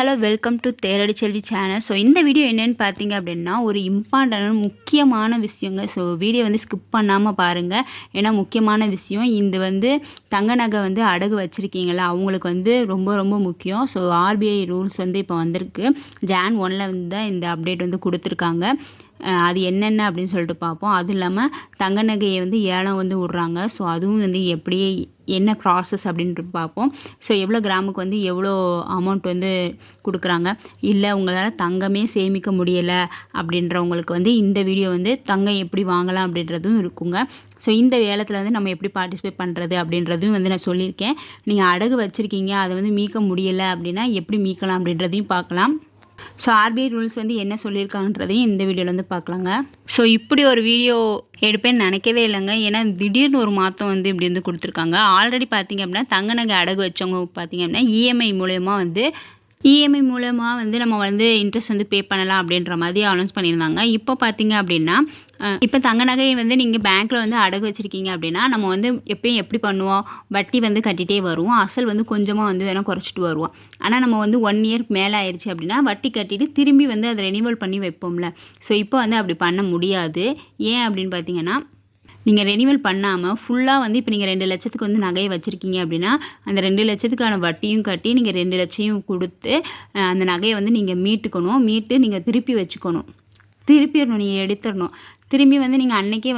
Hello welcome to Theradi Selvi channel. So இந்த video என்னென்னு பார்த்தீங்க அப்படின்னா ஒரு இம்பார்ட்டன்டான முக்கியமான விஷயங்க. ஸோ வீடியோ வந்து ஸ்கிப் பண்ணாமல் பாருங்கள். ஏன்னா முக்கியமான விஷயம் இது தங்க நகை அடகு வச்சுருக்கீங்களா அவங்களுக்கு ரொம்ப ரொம்ப முக்கியம். ஸோ ஆர்பிஐ ரூல்ஸ் இப்போ வந்திருக்கு. Jan 1 தான் இந்த அப்டேட் கொடுத்துருக்காங்க. அது என்னென்ன அப்படின்னு சொல்லிட்டு பார்ப்போம். அதுவும் இல்லாமல் தங்க நகையை ஏலம் விட்றாங்க. ஸோ அதுவும் எப்படி என்ன ப்ராசஸ் அப்படின்ட்டு பார்ப்போம். ஸோ எவ்வளோ கிராமுக்கு எவ்வளோ அமௌண்ட் கொடுக்குறாங்க, இல்லை உங்களால் தங்கமே சேமிக்க முடியலை அப்படின்றவங்களுக்கு இந்த வீடியோ தங்கம் எப்படி வாங்கலாம் அப்படின்றதும் இருக்குங்க. ஸோ இந்த ஏலத்தில் நம்ம எப்படி பார்ட்டிசிபேட் பண்ணுறது அப்படின்றதும் நான் சொல்லியிருக்கேன். நீங்கள் அடகு வச்சுருக்கீங்க, அதை மீட்க முடியலை அப்படின்னா எப்படி மீட்கலாம் அப்படின்றதையும் பார்க்கலாம். ஸோ ஆர்பிஐ ரூல்ஸ் என்ன சொல்லியிருக்காங்கன்றதையும் இந்த வீடியோவில் பார்க்கலாங்க. ஸோ இப்படி ஒரு வீடியோ எடுப்பேன்னு நினைக்கவே இல்லைங்க. ஏன்னா திடீர்னு ஒரு மாதம் இப்படி கொடுத்துருக்காங்க. ஆல்ரெடி பார்த்திங்க அப்படின்னா தங்க நகை அடகு வச்சவங்க பார்த்திங்க அப்படின்னா இஎம்ஐ மூலமாக நம்ம இன்ட்ரெஸ்ட் பே பண்ணலாம் அப்படின்ற மாதிரி அனௌன்ஸ் பண்ணியிருந்தாங்க. இப்போ பார்த்திங்க அப்படின்னா இப்போ தங்க நகையை நீங்கள் பேங்க்கில் அடகு வச்சுருக்கீங்க அப்படின்னா நம்ம எப்பயும் எப்படி பண்ணுவோம், வட்டி கட்டிகிட்டே வருவோம். அசல் கொஞ்சமாக வேணால் குறைச்சிட்டு வருவோம். ஆனால் நம்ம 1 இயர்க்கு மேலே ஆயிடுச்சு அப்படின்னா வட்டி கட்டிட்டு திரும்பி அதை ரெனிவல் பண்ணி வைப்போம்ல. ஸோ இப்போ அப்படி பண்ண முடியாது. ஏன் அப்படின்னு பார்த்தீங்கன்னா, நீங்கள் ரெனிவல் பண்ணாமல் ஃபுல்லாக இப்போ நீங்கள் 2 லட்சத்துக்கு நகையை வச்சுருக்கீங்க அப்படின்னா அந்த 2 லட்சத்துக்கான வட்டியும் கட்டி நீங்கள் 2 லட்சம் கொடுத்து அந்த நகையை நீங்கள் மீட்டு நீங்கள் திருப்பி வச்சுக்கணும். திருப்பிடணும், நீங்கள் எடுத்துடணும். திரும்பி நீங்கள் அன்றைக்கே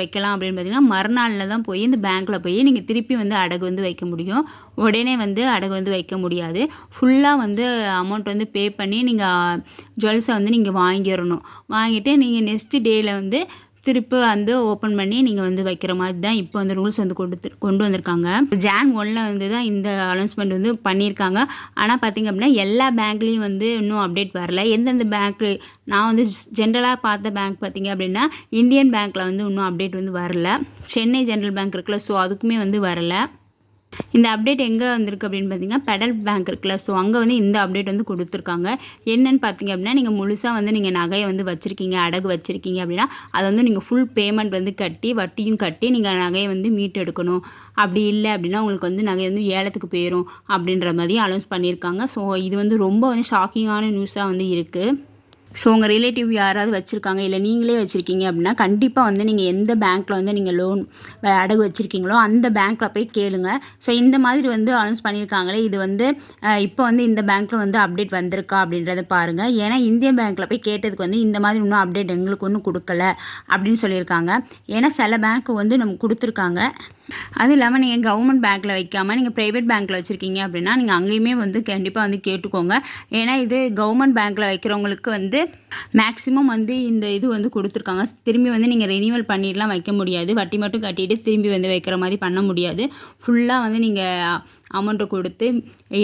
வைக்கலாம் அப்படின்னு பார்த்தீங்கன்னா மறுநாளில் தான் போய் இந்த பேங்க்கில் போய் நீங்கள் திருப்பி அடகு வைக்க முடியும். உடனே அடகு வைக்க முடியாது. ஃபுல்லாக அமௌண்ட் பே பண்ணி நீங்கள் ஜுவல்ஸை நீங்கள் வாங்கிடணும். வாங்கிட்டு நீங்கள் நெக்ஸ்ட் டேயில் திருப்பி ஓப்பன் பண்ணி நீங்கள் வைக்கிற மாதிரி தான் இப்போ ரூல்ஸ் கொண்டு வந்திருக்காங்க. Jan 1 தான் இந்த அனௌன்ஸ்மெண்ட் பண்ணியிருக்காங்க. ஆனால் பார்த்திங்க அப்படின்னா எல்லா பேங்க்லேயும் இன்னும் அப்டேட் வரல. எந்தெந்த பேங்க்கு நான் ஜென்ரலாக பார்த்த பேங்க் பார்த்திங்க அப்படின்னா இந்தியன் பேங்க்கில் இன்னும் அப்டேட் வரல. சென்னை ஜென்ரல் பேங்க் இருக்குல்ல, ஸோ அதுக்குமே வரல. இந்த அப்டேட் எங்கே வந்திருக்கு அப்படின்னு பார்த்தீங்கன்னா பெடல் பேங்க் இருக்குல்ல, ஸோ அங்கே இந்த அப்டேட் கொடுத்துருக்காங்க. என்னென்னு பார்த்தீங்க அப்படின்னா நீங்கள் முழுசாக நீங்கள் நகையை வச்சுருக்கீங்க, அடகு வச்சுருக்கீங்க அப்படின்னா அதை நீங்கள் ஃபுல் பேமெண்ட் கட்டி வட்டியும் கட்டி நீங்கள் நகையை மீட்டு எடுக்கணும். அப்படி இல்லை அப்படின்னா உங்களுக்கு நகை ஏலத்துக்கு போயிடும் அப்படின்ற மாதிரி அனௌன்ஸ் பண்ணியிருக்காங்க. ஸோ இது ரொம்ப ஷாக்கிங்கான நியூஸாக இருக்குது. ஸோ உங்கள் ரிலேட்டிவ் யாராவது வச்சுருக்காங்க, இல்லை நீங்களே வச்சுருக்கீங்க அப்படின்னா கண்டிப்பாக நீங்கள் எந்த பேங்க்கில் நீங்கள் லோன் அடகு வச்சுருக்கீங்களோ அந்த பேங்க்கில் போய் கேளுங்க. ஸோ இந்த மாதிரி அனௌன்ஸ் பண்ணியிருக்காங்களே, இது இப்போ இந்த பேங்க்கில் அப்டேட் வந்திருக்கா அப்படின்றத பாருங்கள். ஏன்னா இந்தியன் பேங்க்கில் போய் கேட்டதுக்கு இந்த மாதிரி இன்னும் அப்டேட் எங்களுக்கு ஒன்றும் கொடுக்கல அப்படின்னு சொல்லியிருக்காங்க. ஏன்னா சில பேங்க்கு நம்ம கொடுத்துருக்காங்க. அது இல்லாமல் நீங்கள் கவர்மெண்ட் பேங்க்கில் வைக்காமல் நீங்கள் ப்ரைவேட் பேங்க்கில் வச்சுருக்கீங்க அப்படின்னா நீங்கள் அங்கேயுமே கண்டிப்பாக கேட்டுக்கோங்க. ஏன்னா இது கவர்மெண்ட் பேங்க்கில் வைக்கிறவங்களுக்கு மேக்ஸிமம் இந்த இது கொடுத்துருக்காங்க. திரும்பி நீங்கள் ரெனியூவல் பண்ணிடலாம் வைக்க முடியாது. வட்டி மட்டும் கட்டிட்டு திரும்பி வைக்கிற மாதிரி பண்ண முடியாது. ஃபுல்லாக நீங்கள் அமௌண்ட்டை கொடுத்து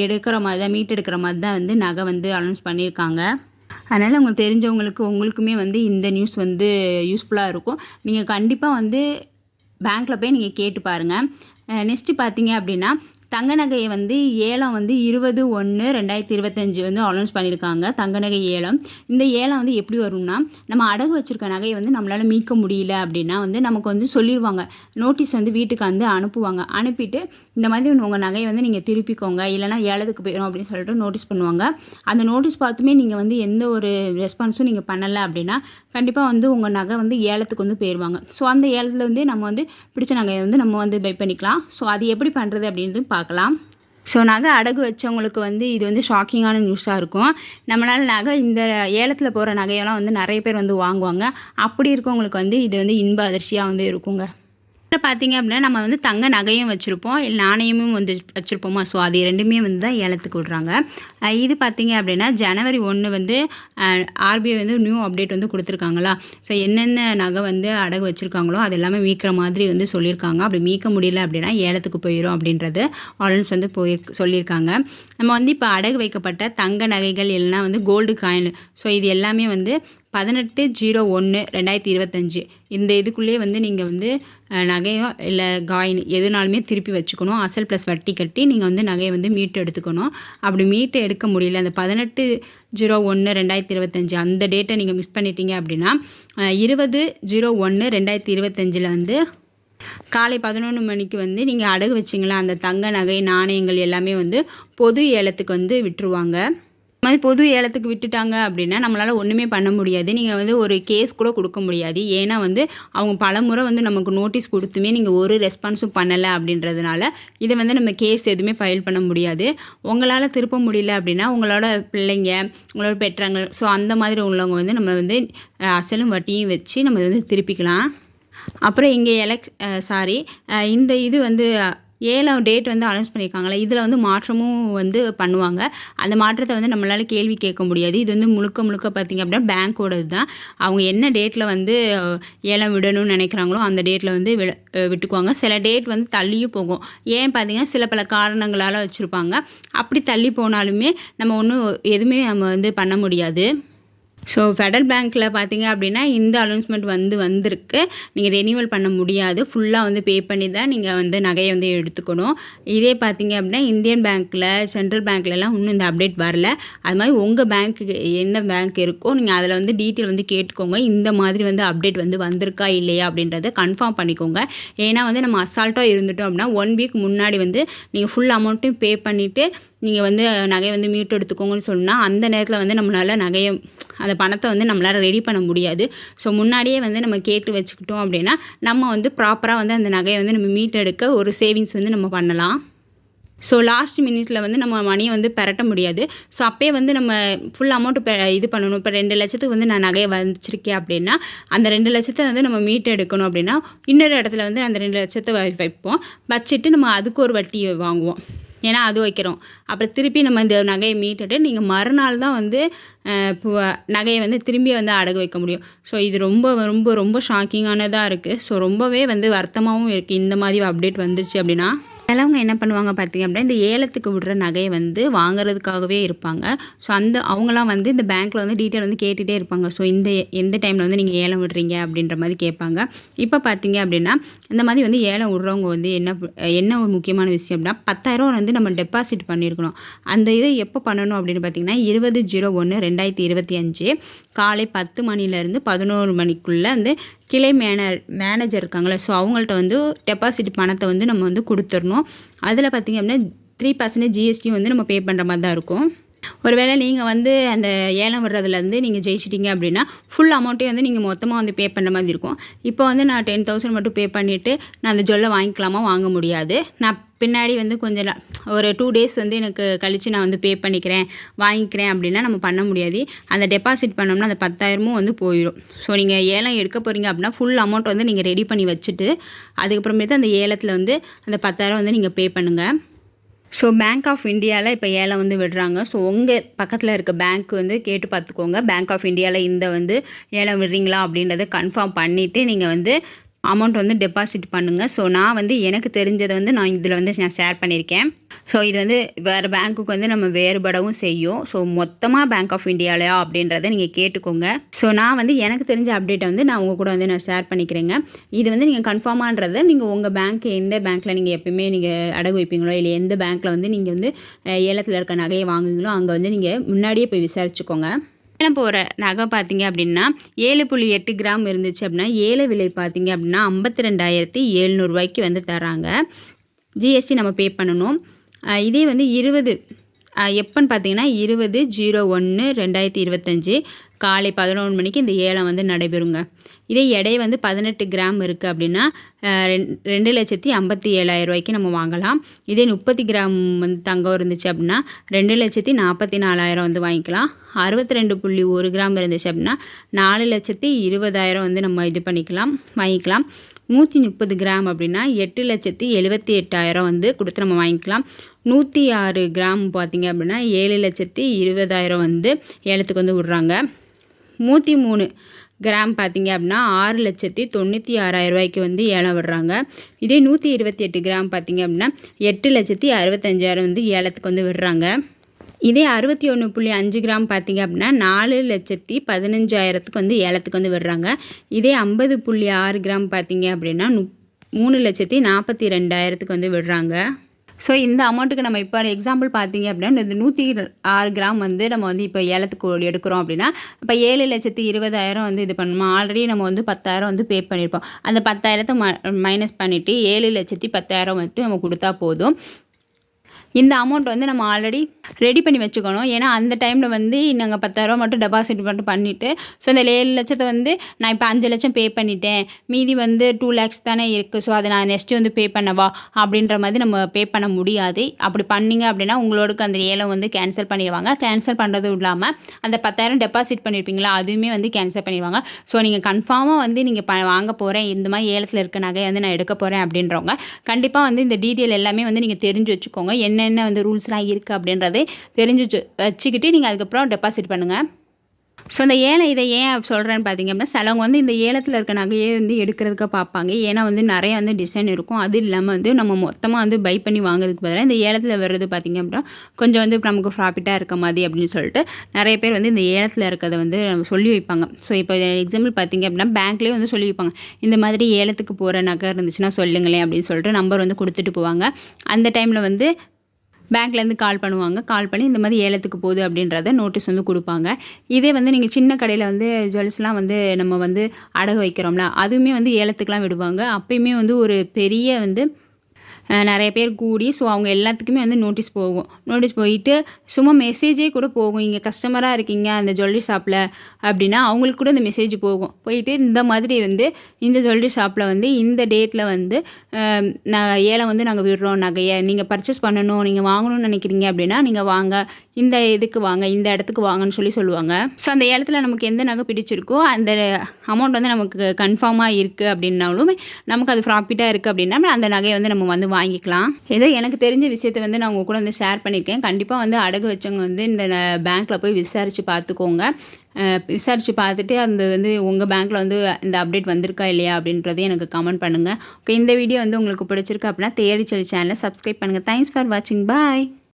எடுக்கிற மாதிரி தான், மீட் எடுக்கிற மாதிரி தான் நகை அனௌன்ஸ் பண்ணியிருக்காங்க. அதனால் உங்களுக்கு தெரிஞ்சவங்களுக்கு உங்களுக்குமே இந்த நியூஸ் யூஸ்ஃபுல்லாக இருக்கும். நீங்கள் கண்டிப்பாக பேங்க்கில் போய் நீங்கள் கேட்டு பாருங்கள். நெக்ஸ்ட்டு பார்த்தீங்க அப்படின்னா தங்க நகையை ஏலம் 20/1/2025 அனௌன்ஸ் பண்ணியிருக்காங்க. தங்க நகை ஏலம். இந்த ஏலம் எப்படி வரும்னா, நம்ம அடகு வச்சுருக்க நகையை நம்மளால் மீட்க முடியல அப்படின்னா நமக்கு சொல்லிடுவாங்க. நோட்டீஸ் வீட்டுக்கு அனுப்புவாங்க. அனுப்பிட்டு இந்த மாதிரி உங்கள் நகையை நீங்கள் திருப்பிக்கோங்க, இல்லைனா ஏலத்துக்கு போயிடும் அப்படின்னு சொல்லிட்டு நோட்டீஸ் பண்ணுவாங்க. அந்த நோட்டீஸ் பார்த்துமே நீங்கள் எந்த ஒரு ரெஸ்பான்ஸும் நீங்கள் பண்ணலை அப்படின்னா கண்டிப்பாக உங்கள் நகை ஏலத்துக்கு போயிடுவாங்க. ஸோ அந்த ஏலத்தில் நம்ம பிடிச்ச நகையை நம்ம பை பண்ணிக்கலாம். ஸோ அது எப்படி பண்ணுறது அப்படின்றது பார்க்கலாம். ஸோ நகை அடகு வச்சவங்களுக்கு இது ஷாக்கிங்கான நியூஸாக இருக்கும். நம்மளால் நகை இந்த ஏலத்தில் போகிற நகையெல்லாம் நிறைய பேர் வாங்குவாங்க. அப்படி இருக்கவங்களுக்கு இது இன்ப அதிர்ச்சியாக இருக்குங்க. பார்த்திங்க அப்படின்னா நம்ம தங்க நகையும் வச்சுருப்போம், இல்லை நாணயமும் வச்சுருப்போமா. ஸோ அது ரெண்டுமே தான் ஏலத்துக்கு விடுறாங்க. இது பார்த்திங்க அப்படின்னா January 1 ஆர்பிஐ நியூ அப்டேட் கொடுத்துருக்காங்களா. ஸோ என்னென்ன நகை அடகு வச்சுருக்காங்களோ அது எல்லாமே மீட்கிற மாதிரி சொல்லியிருக்காங்க. அப்படி மீட்க முடியல அப்படின்னா ஏலத்துக்கு போயிடும் அப்படின்றது ஆல்ரெடி சொல்லியிருக்காங்க. நம்ம இப்போ அடகு வைக்கப்பட்ட தங்க நகைகள் இல்லைனா கோல்டு காயின், ஸோ இது எல்லாமே 18/01/2025 இந்த இதுக்குள்ளேயே நீங்கள் நகையோ இல்லை காயின் எதுனாலுமே திருப்பி வச்சுக்கணும். அசல் ப்ளஸ் வட்டி கட்டி நீங்கள் நகையை மீட்டு எடுத்துக்கணும். அப்படி மீட்டு எடுக்க முடியல, அந்த 18/01/2025 அந்த டேட்டை நீங்கள் மிஸ் பண்ணிட்டீங்க அப்படின்னா 20/01/2025 காலை 11 மணிக்கு நீங்கள் அடகு வச்சிங்களா அந்த தங்க நகை நாணயங்கள் எல்லாமே பொது ஏலத்துக்கு விட்டுருவாங்க. மாதிரி பொது ஏலத்துக்கு விட்டுட்டாங்க அப்படின்னா நம்மளால் ஒன்றுமே பண்ண முடியாது. நீங்கள் வந்து ஒரு கேஸ் கூட கொடுக்க முடியாது. ஏன்னா வந்து அவங்க பலமுறை வந்து நமக்கு நோட்டீஸ் கொடுத்துமே நீங்கள் ஒரு ரெஸ்பான்ஸும் பண்ணலை அப்படின்றதுனால இதை வந்து நம்ம கேஸ் எதுவுமே ஃபைல் பண்ண முடியாது. உங்களால் திருப்ப முடியல அப்படின்னா உங்களோட பிள்ளைங்க, உங்களோட பெற்றாங்க, ஸோ அந்த மாதிரி உள்ளவங்க வந்து நம்ம வந்து அசலும் வட்டியும் வச்சு நம்ம வந்து திருப்பிக்கலாம். அப்புறம் இங்கே இந்த இது வந்து ஏலம் டேட் வந்து அனௌன்ஸ் பண்ணியிருக்காங்களே, இதில் வந்து மாற்றமும் வந்து பண்ணுவாங்க. அந்த மாற்றத்தை வந்து நம்மளால் கேள்வி கேட்க முடியாது. இது வந்து முழுக்க பார்த்திங்க அப்படின்னா பேங்க்கோடது தான். அவங்க என்ன டேட்டில் வந்து ஏலம் விடணும்னு நினைக்கிறாங்களோ அந்த டேட்டில் வந்து விட்டுக்குவாங்க. சில டேட் வந்து தள்ளியும் போகும். ஏன்னு பார்த்தீங்கன்னா சில பல காரணங்களால் வச்சுருப்பாங்க. அப்படி தள்ளி போனாலுமே நம்ம எதுவுமே நம்ம வந்து பண்ண முடியாது. ஸோ ஃபெடரல் பேங்க்கில் பார்த்தீங்க அப்படின்னா இந்த அனௌன்ஸ்மெண்ட் வந்திருக்கு. நீங்கள் ரெனியூவல் பண்ண முடியாது. ஃபுல்லாக வந்து பே பண்ணி தான் நீங்கள் வந்து நகையை வந்து எடுத்துக்கணும். இதே பார்த்தீங்க அப்படின்னா இந்தியன் பேங்க்கில், சென்ட்ரல் பேங்க்லலாம் இன்னும் இந்த அப்டேட் வரல. அது மாதிரி உங்கள் பேங்க்குக்கு என்ன பேங்க் இருக்கோ நீங்கள் அதில் வந்து டீட்டெயில் வந்து கேட்டுக்கோங்க. இந்த மாதிரி வந்து அப்டேட் வந்து வந்திருக்கா இல்லையா அப்படின்றத கன்ஃபார்ம் பண்ணிக்கோங்க. ஏன்னா வந்து நம்ம அசால்ட்டாக இருந்துட்டோம் அப்படின்னா 1 வீக் முன்னாடி வந்து நீங்கள் ஃபுல் அமௌண்ட்டையும் பே பண்ணிவிட்டு நீங்கள் வந்து நகையை வந்து மீட்டு எடுத்துக்கோங்கன்னு சொன்னால் அந்த நேரத்தில் வந்து நம்மளால் அந்த பணத்தை வந்து நம்மளால் ரெடி பண்ண முடியாது. ஸோ முன்னாடியே வந்து நம்ம கேட்டு வச்சுக்கிட்டோம் அப்படின்னா நம்ம வந்து ப்ராப்பராக வந்து அந்த நகையை வந்து நம்ம மீட்டெடுக்க ஒரு சேவிங்ஸ் வந்து நம்ம பண்ணலாம். ஸோ லாஸ்ட் மினிட்ல வந்து நம்ம மணியை வந்து பெரட்ட முடியாது. ஸோ அப்போயே வந்து நம்ம ஃபுல் அமௌண்ட்டு இது பண்ணணும். இப்போ 2 லட்சத்துக்கு வந்து நான் நகையை வச்சிருக்கேன் அப்படின்னா அந்த 2 லட்சத்தை வந்து நம்ம மீட்டு எடுக்கணும் அப்படின்னா இன்னொரு இடத்துல வந்து அந்த 2 லட்சத்தை வைப்போம். வச்சுட்டு நம்ம அதுக்கு ஒரு வட்டி வாங்குவோம். ஏன்னா அது வைக்கிறோம். அப்புறம் திருப்பி நம்ம இந்த நகையை மீட்டுட்டு நீங்கள் மறுநாள் தான் வந்து நகையை வந்து திரும்பி வந்து அடகு வைக்க முடியும். ஸோ இது ரொம்ப ரொம்ப ரொம்ப ஷாக்கிங்கானதாக இருக்குது. ஸோ ரொம்பவே வந்து வருத்தமாகவும் இருக்குது இந்த மாதிரி அப்டேட் வந்துச்சு அப்படின்னா. சிலவங்க என்ன பண்ணுவாங்க பார்த்தீங்க அப்படின்னா இந்த ஏலத்துக்கு விடுற நகையை வந்து வாங்குறதுக்காகவே இருப்பாங்க. ஸோ அவங்களாம் வந்து இந்த பேங்க்கில் வந்து டீட்டெயில் வந்து கேட்டுகிட்டே இருப்பாங்க. ஸோ எந்த டைமில் வந்து நீங்கள் ஏலம் விடுறீங்க அப்படின்ற மாதிரி கேட்பாங்க. இப்போ பார்த்தீங்க அப்படின்னா இந்த மாதிரி வந்து ஏலம் விடுறவங்க வந்து என்ன ஒரு முக்கியமான விஷயம் அப்படின்னா 10,000 வந்து நம்ம டெபாசிட் பண்ணியிருக்கணும். அந்த இதை எப்போ பண்ணணும் அப்படின்னு பார்த்தீங்கன்னா 20/01/2025 காலை 10 மணிலேருந்து 11 மணிக்குள்ளே வந்து கிளை மேனேஜர் இருக்காங்களே, ஸோ அவங்கள்ட்ட வந்து டெபாசிட் பணத்தை வந்து நம்ம வந்து கொடுத்துடணும். அதில் பார்த்திங்க அப்படின்னா 3% ஜிஎஸ்டியும் வந்து நம்ம பே பண்ணுற மாதிரி தான் இருக்கும். ஒருவேளை நீங்கள் வந்து அந்த ஏலம் விடுறதுலேருந்து நீங்கள் ஜெயிச்சிட்டிங்க அப்படின்னா ஃபுல் அமௌண்ட்டே வந்து நீங்கள் மொத்தமாக வந்து பே பண்ணுற மாதிரி இருக்கும். இப்போ வந்து நான் 10,000 மட்டும் பே பண்ணிவிட்டு நான் அந்த ஜுவல்லை வாங்கிக்கலாமா? வாங்க முடியாது. நான் பின்னாடி வந்து கொஞ்சம் ஒரு 2 டேஸ் வந்து எனக்கு கழித்து நான் வந்து பே பண்ணிக்கிறேன், வாங்கிக்கிறேன் அப்படின்னா நம்ம பண்ண முடியாது. அந்த டெபாசிட் பண்ணோம்னா அந்த 10,000 வந்து போயிடும். ஸோ நீங்கள் ஏலம் எடுக்க போகிறீங்க அப்படின்னா ஃபுல் அமௌண்ட் வந்து நீங்கள் ரெடி பண்ணி வச்சுட்டு அதுக்கப்புறமேட்டு அந்த ஏலத்தில் வந்து அந்த 10,000 வந்து நீங்கள் பே பண்ணுங்கள். ஸோ பேங்க் ஆஃப் இந்தியாவில் இப்போ ஏலம் வந்து விடுறாங்க. ஸோ உங்கள் பக்கத்தில் இருக்க பேங்க் வந்து கேட்டு பார்த்துக்கோங்க. பேங்க் ஆஃப் இந்தியாவில் இந்த வந்து ஏலம் விடுறீங்களா அப்படின்றத கன்ஃபார்ம் பண்ணிவிட்டு நீங்கள் வந்து அமௌண்ட் வந்து டெபாசிட் பண்ணுங்கள். ஸோ நான் வந்து எனக்கு தெரிஞ்சதை வந்து நான் இதில் வந்து நான் ஷேர் பண்ணியிருக்கேன். ஸோ இது வந்து வேறு பேங்க்குக்கு வந்து நம்ம வேறுபடவும் செய்யும். ஸோ மொத்தமாக பேங்க் ஆஃப் இந்தியாவிலையா அப்படின்றத நீங்கள் கேட்டுக்கோங்க. ஸோ நான் வந்து எனக்கு தெரிஞ்ச அப்டேட்டை வந்து நான் உங்கள் கூட வந்து நான் ஷேர் பண்ணிக்கிறேங்க. இது வந்து நீங்கள் கன்ஃபார்மான்றதை நீங்கள் உங்கள் பேங்க் எந்த பேங்க்கில் நீங்கள் எப்பயுமே நீங்கள் அடகு வைப்பீங்களோ இல்லை எந்த பேங்க்கில் வந்து நீங்கள் வந்து ஏலத்தில் இருக்க நகையை வாங்குவீங்களோ அங்கே வந்து நீங்கள் முன்னாடியே போய் விசாரிச்சுக்கோங்க. ஏலம் போகிற நகை பார்த்தீங்க அப்படின்னா 7.8 கிராம் இருந்துச்சு அப்படின்னா ஏல விலை பார்த்தீங்க அப்படின்னா 52,700 ரூபாய்க்கு வந்து தராங்க. ஜிஎஸ்டி நம்ம பே பண்ணணும். இதே வந்து எப்போன்னு பார்த்தீங்கன்னா 20/01/2025 காலை 11 மணிக்கு இந்த ஏலம் வந்து நடைபெறுங்க. இதே எடை வந்து 18 கிராம் இருக்குது அப்படின்னா 2,57,000 ரூபாய்க்கு நம்ம வாங்கலாம். இதே 30 கிராம் வந்து தங்கம் இருந்துச்சு அப்படின்னா 2,44,000 வந்து வாங்கிக்கலாம். 62.1 கிராம் இருந்துச்சு அப்படின்னா 4,20,000 வந்து நம்ம இது வாங்கிக்கலாம். 130 கிராம் அப்படின்னா 8,78,000 வந்து கொடுத்து நம்ம வாங்கிக்கலாம். 106 கிராம் பார்த்திங்க அப்படின்னா 7,20,000 வந்து ஏலத்துக்கு வந்து விட்றாங்க. 103 கிராம் பார்த்திங்க அப்படின்னா 6,96,000 ரூபாய்க்கு வந்து ஏலம் விடுறாங்க. இதே 128 கிராம் பார்த்திங்க அப்படின்னா 8,65,000 வந்து ஏலத்துக்கு வந்து விடுறாங்க. இதே 61.5 கிராம் பார்த்திங்க அப்படின்னா 4,15,000 வந்து ஏலத்துக்கு வந்து விடுறாங்க. இதே 50.6 கிராம் பார்த்திங்க அப்படின்னா 3,42,000 வந்து விடுறாங்க. ஸோ இந்த அமௌண்ட்டுக்கு நம்ம இப்போ எக்ஸாம்பிள் பார்த்தீங்க அப்படின்னா இந்த 106 கிராம் வந்து நம்ம வந்து இப்போ ஏலத்துக்கு எடுக்கிறோம் அப்படின்னா இப்போ 7,20,000 வந்து இது பண்ணணும். ஆல்ரெடி நம்ம வந்து 10,000 வந்து பே பண்ணியிருப்போம். அந்த 10,000 மைனஸ் பண்ணிவிட்டு 7,10,000 வந்துட்டு நம்ம கொடுத்தா போதும். இந்த அமௌண்ட் வந்து நம்ம ஆல்ரெடி ரெடி பண்ணி வச்சுக்கணும். ஏன்னா அந்த டைமில் வந்து நாங்கள் 10,000 மட்டும் டெபாசிட் மட்டும் பண்ணிவிட்டு ஸோ அந்த 7 லட்சத்தை வந்து நான் இப்போ 5 லட்சம் பே பண்ணிட்டேன், மீதி வந்து 2 lakhs தானே இருக்குது, ஸோ அதை நான் நெக்ஸ்ட்டு வந்து பே பண்ணவா அப்படின்ற மாதிரி நம்ம பே பண்ண முடியாது. அப்படி பண்ணிங்க அப்படின்னா உங்களோடக்கு அந்த ஏலம் வந்து கேன்சல் பண்ணிடுவாங்க. கேன்சல் பண்ணுறதும் இல்லாமல் அந்த 10,000 டெபாசிட் பண்ணியிருப்பீங்களா அதுவுமே வந்து கேன்சல் பண்ணிடுவாங்க. ஸோ நீங்கள் கன்ஃபார்மாக வந்து நீங்கள் வாங்க போகிறேன், இந்த மாதிரி ஏலத்தில் இருக்க நகையை வந்து நான் எடுக்க போகிறேன் அப்படின்றவங்க கண்டிப்பாக வந்து இந்த டீட்டெயில் எல்லாமே வந்து நீங்கள் தெரிஞ்சு வச்சுக்கோங்க. என்னென்ன வந்து ரூல்ஸ்லாம் இருக்குது அப்படின்றதே தெரிஞ்சு வச்சுக்கிட்டு நீங்கள் அதுக்கப்புறம் டெபாசிட் பண்ணுங்கள். ஸோ இந்த ஏலம் இதை ஏன் சொல்கிறேன்னு பார்த்தீங்க அப்படின்னா சிலவங்க வந்து இந்த ஏலத்தில் இருக்க நகையே வந்து எடுக்கிறதுக்கு பார்ப்பாங்க. ஏன்னா வந்து நிறைய வந்து டிசைன் இருக்கும். அது இல்லாமல் வந்து நம்ம மொத்தமாக வந்து பை பண்ணி வாங்குறதுக்கு பதிலாக இந்த ஏலத்தில் வர்றது பார்த்திங்க அப்படின்னா கொஞ்சம் வந்து நமக்கு ப்ராஃபிட்டாக இருக்க மாதிரி அப்படின்னு சொல்லிட்டு நிறைய பேர் வந்து இந்த ஏலத்தில் இருக்கிறத வந்து சொல்லி வைப்பாங்க. ஸோ இப்போ எக்ஸாம்பிள் பார்த்திங்க அப்படின்னா பேங்க்லேயே வந்து சொல்லி வைப்பாங்க, இந்த மாதிரி ஏலத்துக்கு போகிற நகை இருந்துச்சுன்னா சொல்லுங்களேன் அப்படின்னு சொல்லிட்டு நம்பர் வந்து கொடுத்துட்டு போவாங்க. அந்த டைமில் வந்து பேங்க்லேருந்து கால் பண்ணுவாங்க. கால் பண்ணி இந்த மாதிரி ஏலத்துக்கு போகுது அப்படின்றத நோட்டீஸ் வந்து கொடுப்பாங்க. இதே வந்து நீங்கள் சின்ன கடையில் வந்து ஜுவல்ஸ்லாம் வந்து நம்ம வந்து அடகு வைக்கிறோம்ல அதுவுமே வந்து ஏலத்துக்குலாம் விடுவாங்க. அப்பயுமே வந்து ஒரு பெரிய வந்து நிறைய பேர் கூடி ஸோ அவங்க எல்லாத்துக்குமே வந்து நோட்டீஸ் போகும். நோட்டீஸ் போயிட்டு சும்மா மெசேஜே கூட போகும். இங்கே கஸ்டமராக இருக்கீங்க அந்த ஜுவல்லரி ஷாப்பில் அப்படின்னா அவங்களுக்கு கூட இந்த மெசேஜ் போகும். போயிட்டு இந்த மாதிரி வந்து இந்த ஜுவல்லரி ஷாப்பில் வந்து இந்த டேட்டில் வந்து ஏலம் வந்து நாங்கள் விடுறோம் நகையை, நீங்கள் பர்ச்சேஸ் பண்ணணும், நீங்கள் வாங்கணும்னு நினைக்கிறீங்க அப்படின்னா நீங்கள் வாங்க, இந்த இதுக்கு வாங்க, இந்த இடத்துக்கு வாங்கன்னு சொல்லுவாங்க. ஸோ அந்த ஏலத்தில் நமக்கு எந்த நகை பிடிச்சிருக்கோ அந்த அமௌண்ட் வந்து நமக்கு கன்ஃபார்மாக இருக்குது அப்படின்னாலும் நமக்கு அது ப்ராஃபிட்டாக இருக்குது அப்படின்னா அந்த நகையை வந்து நம்ம வந்து வாங்கிக்கலாம். ஏதோ எனக்கு தெரிஞ்ச விஷயத்தை வந்து நான் உங்கள் கூட வந்து ஷேர் பண்ணியிருக்கேன். கண்டிப்பாக வந்து அடகு வச்சவங்க வந்து இந்த பேங்க்கில் போய் விசாரித்து பார்த்துக்கோங்க. விசாரித்து பார்த்துட்டு அந்த வந்து உங்கள் பேங்க்கில் வந்து இந்த அப்டேட் வந்திருக்கா இல்லையா அப்படின்றதையும் எனக்கு கமெண்ட் பண்ணுங்கள். ஓகே, இந்த வீடியோ வந்து உங்களுக்கு பிடிச்சிருக்கு அப்படின்னா தேடி சொல்லி சேனலை சப்ஸ்கிரைப் பண்ணுங்கள். தேங்க்ஸ் ஃபார் வாட்சிங். பாய்.